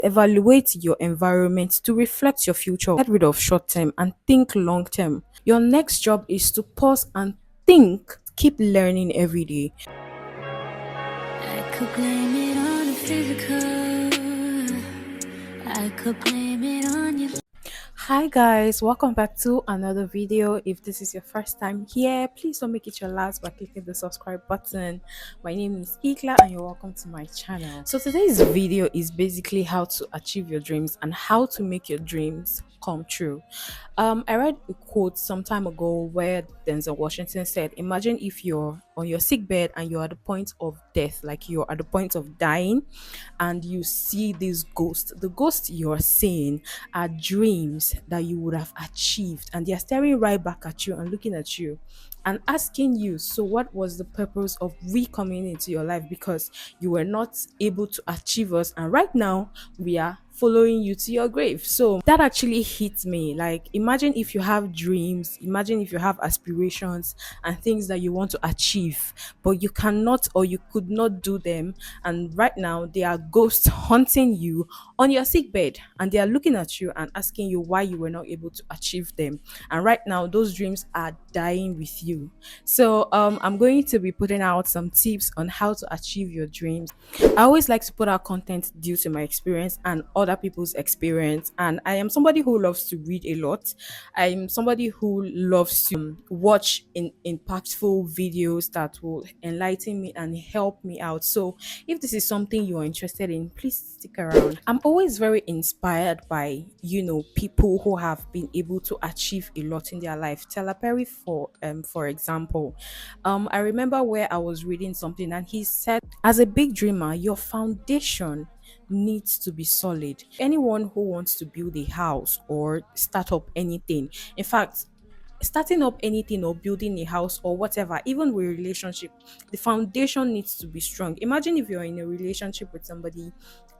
Evaluate your environment to reflect your future. Get rid of short term and think long term. Your next job is to pause and think. Keep learning every day. I could blame it on the physical. I could blame it on you. Hi guys, welcome back to another video. If this is your first time here, please don't make it your last by clicking the subscribe button. My name is Eglah and you're welcome to my channel. So today's video is basically how to achieve your dreams and how to make your dreams come true. I read a quote some time ago where Denzel Washington said, imagine if you're on your sick bed and you're at the point of death, like you're at the point of dying, and you see this ghost. The ghost you're seeing are dreams that you would have achieved, and they're staring right back at you and looking at you and asking you, so what was the purpose of we coming into your life, because you were not able to achieve us, and right now we are following you to your grave. So that actually hit me. Like, imagine if you have dreams, imagine if you have aspirations and things that you want to achieve, but you cannot or you could not do them, and right now they are ghosts haunting you on your sick bed, and they are looking at you and asking you why you were not able to achieve them, and right now those dreams are dying with you. So I'm going to be putting out some tips on how to achieve your dreams. I always like to put out content due to my experience and other people's experience. And I am somebody who loves to read a lot. I'm somebody who loves to watch impactful videos that will enlighten me and help me out. So if this is something you are interested in, please stick around. I'm always very inspired by, people who have been able to achieve a lot in their life. Tyler Perry, for example. I remember where I was reading something and he said, as a big dreamer, your foundation needs to be solid. Anyone who wants to build a house or start up anything, in fact, starting up anything or building a house or whatever, even with relationship, the foundation needs to be strong. Imagine if you're in a relationship with somebody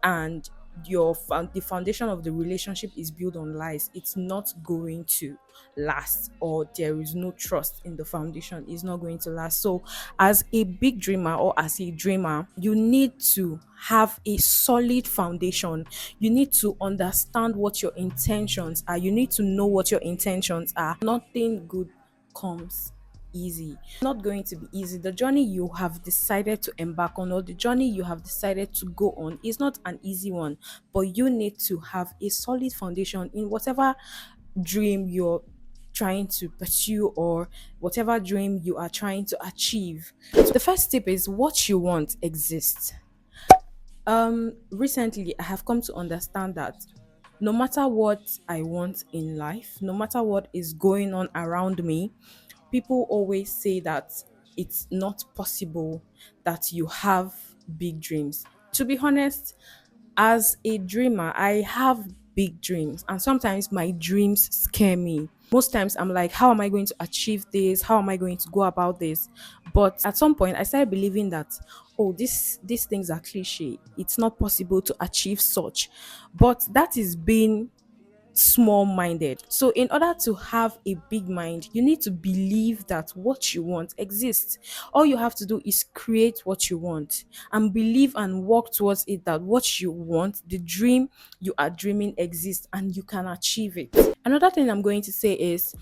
and the foundation of the relationship is built on lies. It's not going to last, or there is no trust in the foundation. It's not going to last. So as a big dreamer or as a dreamer, you need to have a solid foundation. You need to understand what your intentions are. You need to know what your intentions are. Nothing good comes easy. Not going to be easy. The journey you have decided to embark on, or the journey you have decided to go on, is not an easy one, but you need to have a solid foundation in whatever dream you're trying to pursue, or whatever dream you are trying to achieve. So the first tip is, what you want exists. Recently I have come to understand that no matter what I want in life, no matter what is going on around me, people always say that it's not possible that you have big dreams. To be honest, as a dreamer, I have big dreams, and sometimes my dreams scare me. Most times I'm like, how am I going to achieve this? How am I going to go about this? But at some point I started believing that, oh, these things are cliche. It's not possible to achieve such. But that is being small minded. So in order to have a big mind, you need to believe that what you want exists. All you have to do is create what you want and believe and work towards it, that what you want, the dream you are dreaming, exists and you can achieve it. Another thing I'm going to say is,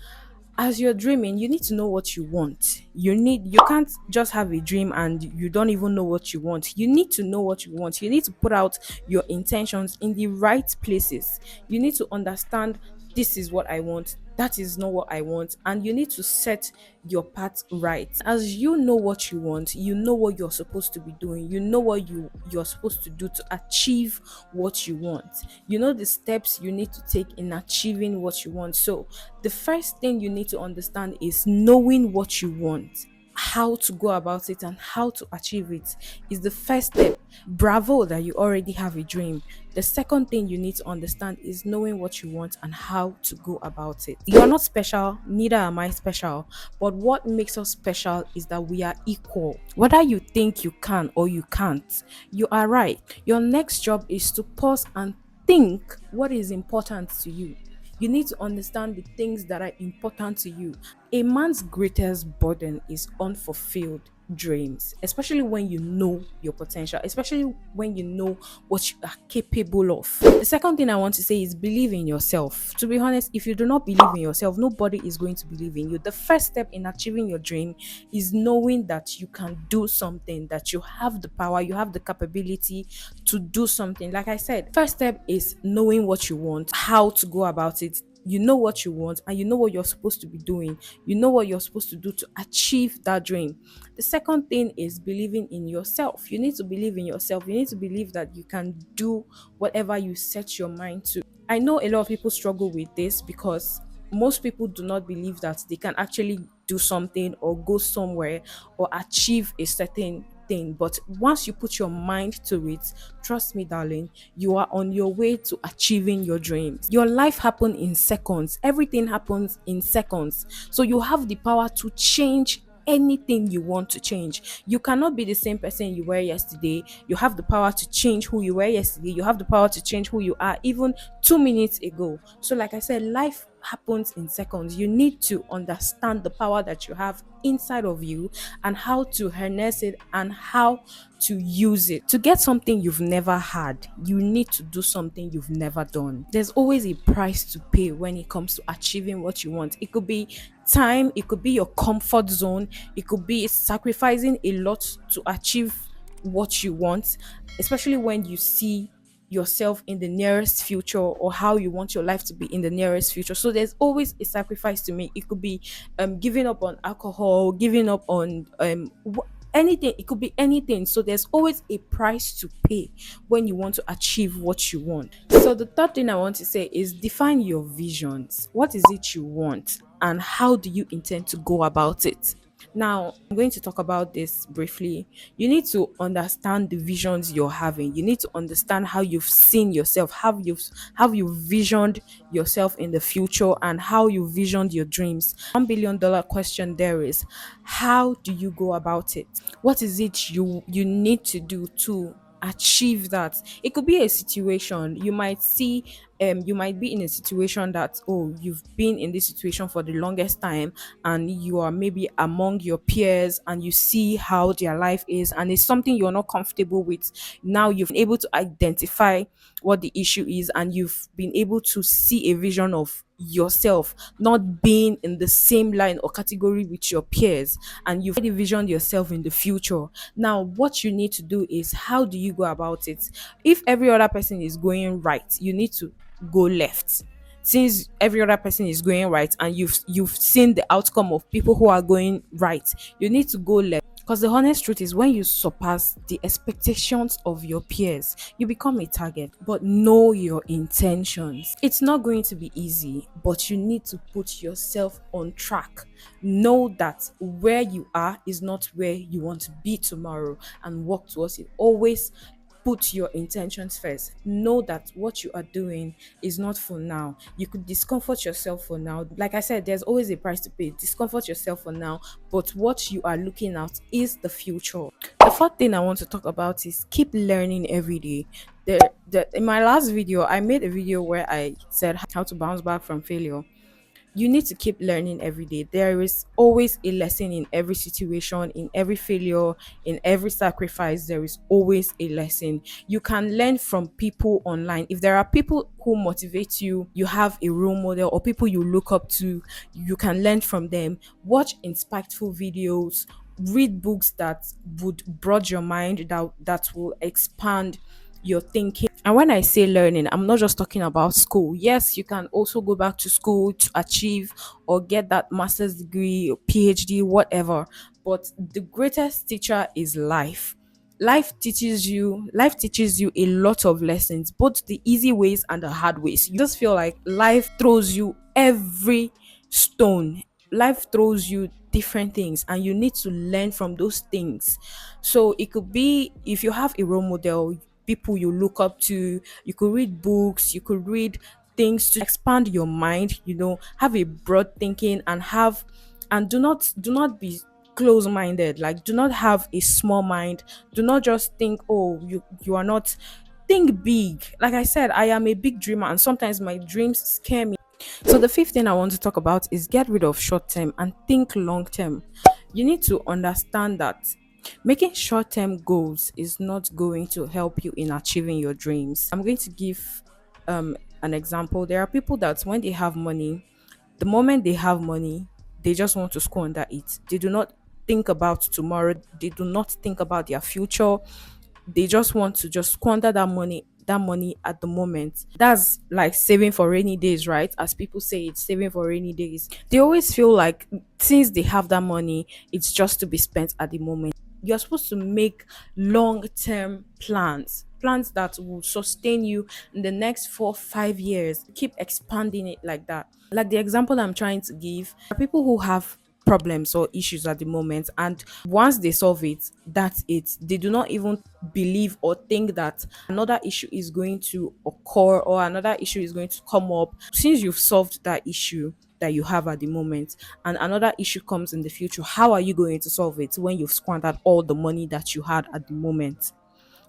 as you're dreaming, you need to know what you want. You can't just have a dream and you don't even know what you want. You need to know what you want. You need to put out your intentions in the right places. You need to understand, this is what I want, that is not what I want, and you need to set your path right. As you know what you want, you know what you're supposed to be doing, you know what you're supposed to do to achieve what you want. You know the steps you need to take in achieving what you want. So the first thing you need to understand is knowing what you want. How to go about it and how to achieve it is the first step. Bravo that you already have a dream. The second thing you need to understand is knowing what you want and how to go about it. You're not special, neither am I special, but what makes us special is that we are equal. Whether you think you can or you can't, you are right. Your next job is to pause and think what is important to you. You need to understand the things that are important to you. A man's greatest burden is unfulfilled dreams, especially when you know your potential, especially when you know what you are capable of. The second thing I want to say is believe in yourself. To be honest, if you do not believe in yourself, nobody is going to believe in you. The first step in achieving your dream is knowing that you can do something, that you have the power, you have the capability to do something. Like I said, first step is knowing what you want, how to go about it. You know what you want and you know what you're supposed to be doing. You know what you're supposed to do to achieve that dream. The second thing is believing in yourself. You need to believe in yourself. You need to believe that you can do whatever you set your mind to. I know a lot of people struggle with this because most people do not believe that they can actually do something or go somewhere or achieve a certain thing. But once you put your mind to it, trust me, darling, you are on your way to achieving your dreams. Your life happens in seconds, everything happens in seconds. So you have the power to change anything you want to change. You cannot be the same person you were yesterday. You have the power to change who you were yesterday. You have the power to change who you are even 2 minutes ago. So, like I said, life happens in seconds. You need to understand the power that you have inside of you and how to harness it and how to use it. To get something you've never had, you need to do something you've never done. There's always a price to pay when it comes to achieving what you want. It could be time, it could be your comfort zone, it could be sacrificing a lot to achieve what you want, especially when you see yourself in the nearest future or how you want your life to be in the nearest future. So there's always a sacrifice to make. It could be giving up on alcohol, giving up on anything. It could be anything. So there's always a price to pay when you want to achieve what you want. So the third thing I want to say is define your visions. What is it you want and how do you intend to go about it? Now, I'm going to talk about this briefly. You need to understand the visions you're having. You need to understand how you've seen yourself, how you've visioned yourself in the future and how you visioned your dreams. $1 billion question there is, how do you go about it? What is it you need to do to achieve that? It could be a situation you might see. You might be in a situation that, oh, you've been in this situation for the longest time and you are maybe among your peers and you see how their life is and it's something you're not comfortable with. Now you've been able to identify what the issue is and you've been able to see a vision of yourself not being in the same line or category with your peers, and you've already visioned yourself in the future. Now what you need to do is, how do you go about it? If every other person is going right, you need to go left. Since every other person is going right and you've seen the outcome of people who are going right, you need to go left. Because the honest truth is, when you surpass the expectations of your peers, you become a target. But know your intentions. It's not going to be easy, but you need to put yourself on track. Know that where you are is not where you want to be tomorrow, and work towards it. Always put your intentions first. Know that what you are doing is not for now. You could discomfort yourself for now. Like I said, there's always a price to pay. Discomfort yourself for now, but what you are looking at is the future. The fourth thing I want to talk about is keep learning every day. In my last video, I made a video where I said how to bounce back from failure. You need to keep learning every day. There is always a lesson in every situation, in every failure, in every sacrifice. There is always a lesson. You can learn from people online. If there are people who motivate you, you have a role model or people you look up to, you can learn from them. Watch insightful videos, read books that would broaden your mind, that will expand your thinking. And when I say learning, I'm not just talking about school. Yes, you can also go back to school to achieve or get that master's degree or PhD, whatever. But the greatest teacher is life. Life teaches you a lot of lessons, both the easy ways and the hard ways. You just feel like life throws you every stone. Life throws you different things and you need to learn from those things. So it could be, if you have a role model, people you look up to, you could read books, you could read things to expand your mind, have a broad thinking and do not be close minded. Like, do not have a small mind. Do not just think, oh, you are not. Think big. Like I said, I am a big dreamer and sometimes my dreams scare me. So the fifth thing I want to talk about is get rid of short term and think long term. You need to understand that making short term goals is not going to help you in achieving your dreams. I'm going to give an example. There are people that when they have money, the moment they have money, they just want to squander it. They do not think about tomorrow, they do not think about their future. They just want to just squander that money at the moment. That's like saving for rainy days, right? As people say, it's saving for rainy days. They always feel like since they have that money, it's just to be spent at the moment. You're supposed to make long-term plans that will sustain you in the next 4 5 years. Keep expanding it like that. Like the example I'm trying to give, there are people who have problems or issues at the moment, and once they solve it, that's it. They do not even believe or think that another issue is going to occur or another issue is going to come up. Since you've solved that issue that you have at the moment and another issue comes in the future, how are you going to solve it when you've squandered all the money that you had at the moment?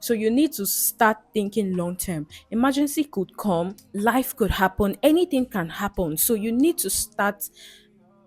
So you need to start thinking long term. Emergency could come, life could happen, anything can happen. So you need to start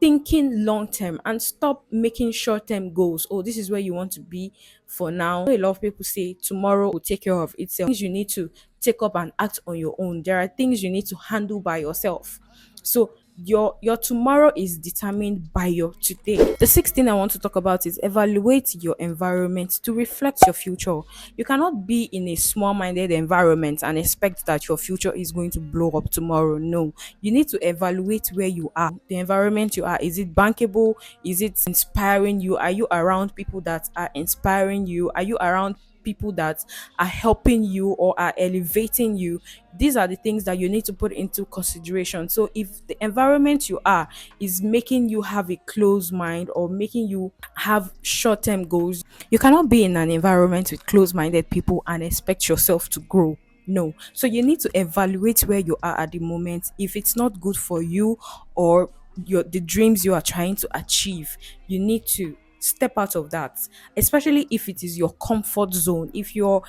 thinking long term and stop making short term goals. Oh, this is where you want to be for now. A lot of people say tomorrow will take care of itself. Things you need to take up and act on your own. There are things you need to handle by yourself. So your tomorrow is determined by your today. The sixth thing I want to talk about is evaluate your environment to reflect your future. You cannot be in a small-minded environment and expect that your future is going to blow up tomorrow. No, you need to evaluate where you are, the environment you are. Is it bankable? Is it inspiring you? Are you around people that are inspiring you? Are you around people that are helping you or are elevating you? These are the things that you need to put into consideration. So if the environment you are is making you have a closed mind or making you have short-term goals, you cannot be in an environment with closed-minded people and expect yourself to grow. No. So you need to evaluate where you are at the moment. If it's not good for you or the dreams you are trying to achieve, you need to step out of that, especially if it is your comfort zone. If your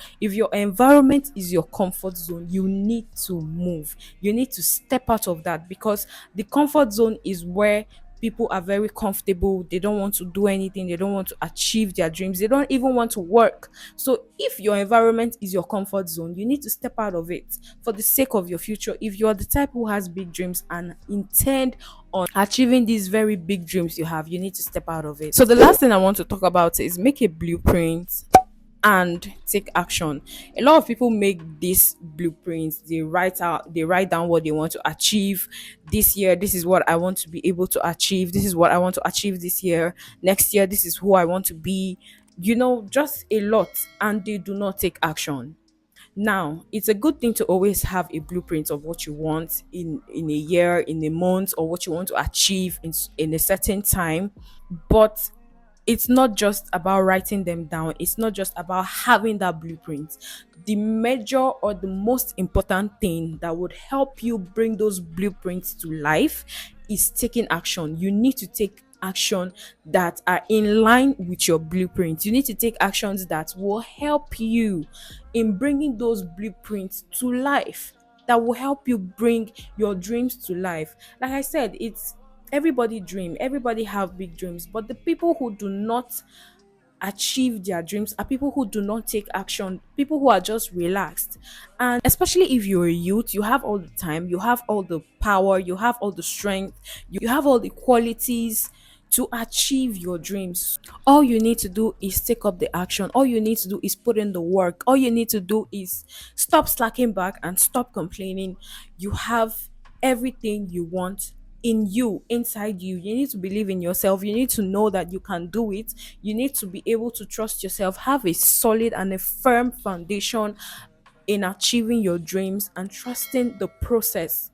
environment is your comfort zone, you need to move. You need to step out of that, because the comfort zone is where people are very comfortable. They don't want to do anything, they don't want to achieve their dreams, they don't even want to work. So if your environment is your comfort zone, you need to step out of it for the sake of your future. If you're the type who has big dreams and intend on achieving these very big dreams you have, you need to step out of it. So the last thing I want to talk about is make a blueprint and take action. A lot of people make these blueprints, they write down what they want to achieve this year. This is what I want to be able to achieve, this is what I want to achieve this year, next year this is who I want to be, just a lot, and they do not take action. Now, it's a good thing to always have a blueprint of what you want in a year, in a month, or what you want to achieve in a certain time. But it's not just about writing them down. It's not just about having that blueprint. The major or the most important thing that would help you bring those blueprints to life is taking action. You need to take action that are in line with your blueprint. You need to take actions that will help you in bringing those blueprints to life, that will help you bring your dreams to life. Like I said, it's everybody dream, everybody have big dreams, but the people who do not achieve their dreams are people who do not take action, people who are just relaxed. And especially if you're a youth, you have all the time, you have all the power, you have all the strength, you have all the qualities to achieve your dreams. All you need to do is take up the action. All you need to do is put in the work. All you need to do is stop slacking back and stop complaining. You have everything you want in you, inside you. You need to believe in yourself. You need to know that you can do it. You need to be able to trust yourself, have a solid and a firm foundation in achieving your dreams, and trusting the process.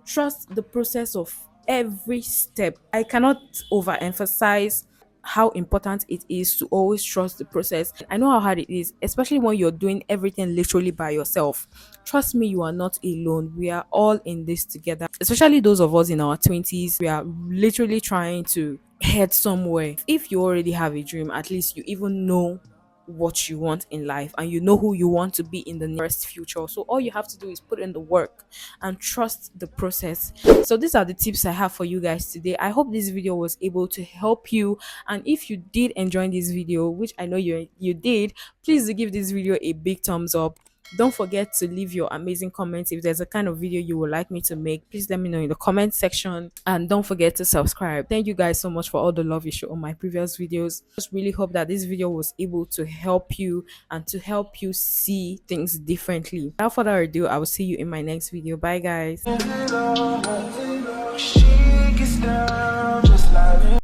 Trust the process of every step. I cannot overemphasize how important it is to always trust the process. I know how hard it is, especially when you're doing everything literally by yourself. Trust me, you are not alone. We are all in this together, especially those of us in our 20s. We are literally trying to head somewhere. If you already have a dream, at least you even know what you want in life, and you know who you want to be in the nearest future. So all you have to do is put in the work and trust the process. So these are the tips I have for you guys today. I hope this video was able to help you, and if you did enjoy this video, which I know you did, please do give this video a big thumbs up. Don't forget to leave your amazing comments. If there's a kind of video you would like me to make, please let me know in the comment section, and don't forget to subscribe. Thank you guys so much for all the love you show on my previous videos. Just really hope that this video was able to help you and to help you see things differently. Without further ado, I will see you in my next video. Bye guys.